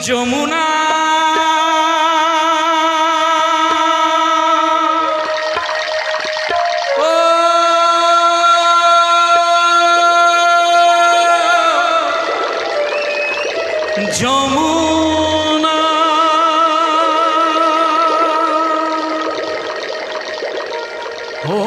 যমুনা ও যমুনা ও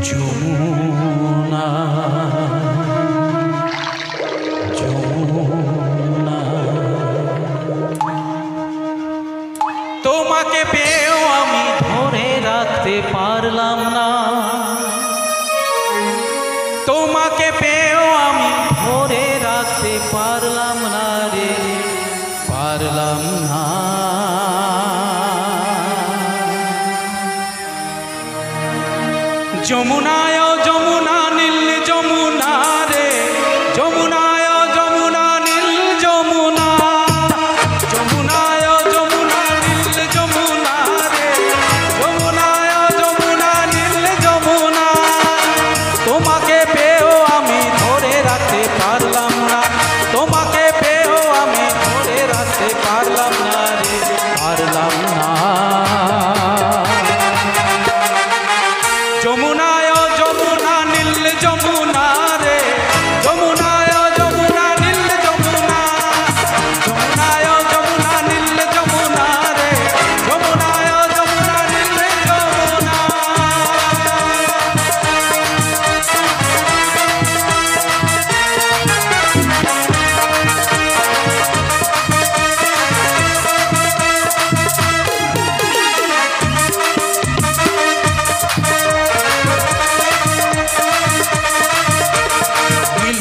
যমুনা যমুনা তোমাকে পেয়েও আমি ধরে রাখতে পারলাম না, তোমাকে পেয়েও আমি ধরে রাখতে পারলাম না রে, পারলাম না। যমুনায় যমুনা নীল যমুনা রে, যমুনায় যমুনা নীল যমুনা, যমুনায় যমুনা নীল যমুনা রে, যমুনায় যমুনা নীল যমুনা তোমাকে পেয়েও আমি ধরে রাখতে পারলাম না, তোমাকে পেয়েও আমি ধরে রাখতে পারলাম না রে, পারলাম না। যমুনায় যমুনা নীল যমুনা রে, যমুনায় যমুনা নীল যমুনা, যমুনায় যমুনা নীল যমুনা রে, যমুনায় যমুনা নীল যমুনা।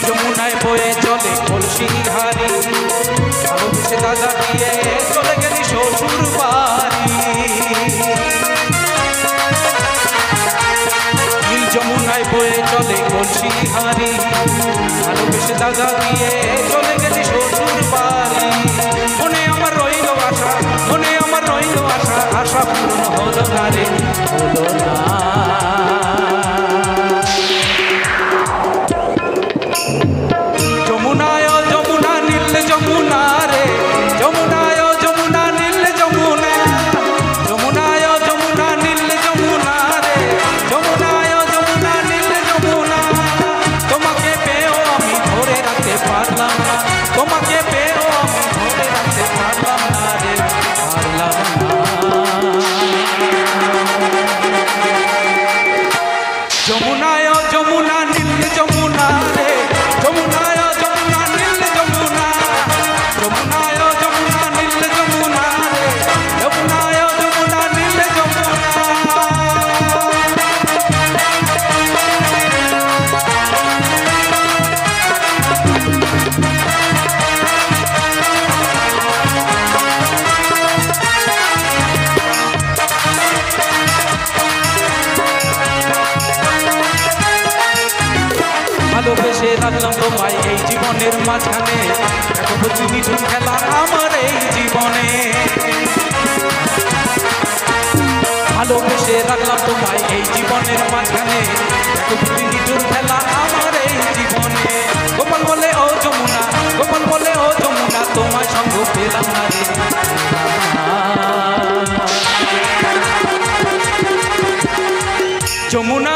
যমুনায় বয়ে চলে কলসি হারি, ভালোবেসে দাদা দিয়ে চলে গেলি শ্বশুর বাড়ি। নীল যমুনায় বয়ে চলে কলসি হারি, ভালোবেসে দাদা দিয়ে চলে গেলি শ্বশুর বাড়ি। মনে আমার রইল আশা, মনে আমার রইল আশা, আশা পূর্ণ হলো না রে, হলো না। যমুনায় যমুনা নীল যমুনা রে, যমুনায় যমুনা নীল যমুনা, যমুনায় যমুনা নীল যমুনা রে, যমুনায় যমুনা নীল যমুনা তোমাকে পেয়েও আমি ধরে রাখতে পারলাম না, তোমাকে পেয়েও আমি ধরে রাখতে পারলাম না রে, পারলাম না। যমুনায় যমুনা নীল যমুনা রে, যমুনায় যমুনা নীল যমুনা, যমুনায় যমুনা নীল যমুনা রে, যমুনায় যমুনা নীল যমুনা। ভালোবেসে রাখলাম তোমায় এই জীবনের মাঝখানে, এত বুঝি নিঝুম খেলা আমার এই জীবনে। ভালোবেসে রাখলাম তোমায় এই জীবনের মাঝখানে, এত বুঝি নিঝুম খেলা আমার এই জীবনে। গোপাল বলে ও যমুনা, গোপাল বলে ও যমুনা তোমায় সঙ্গ পেলাম না রে, যমুনা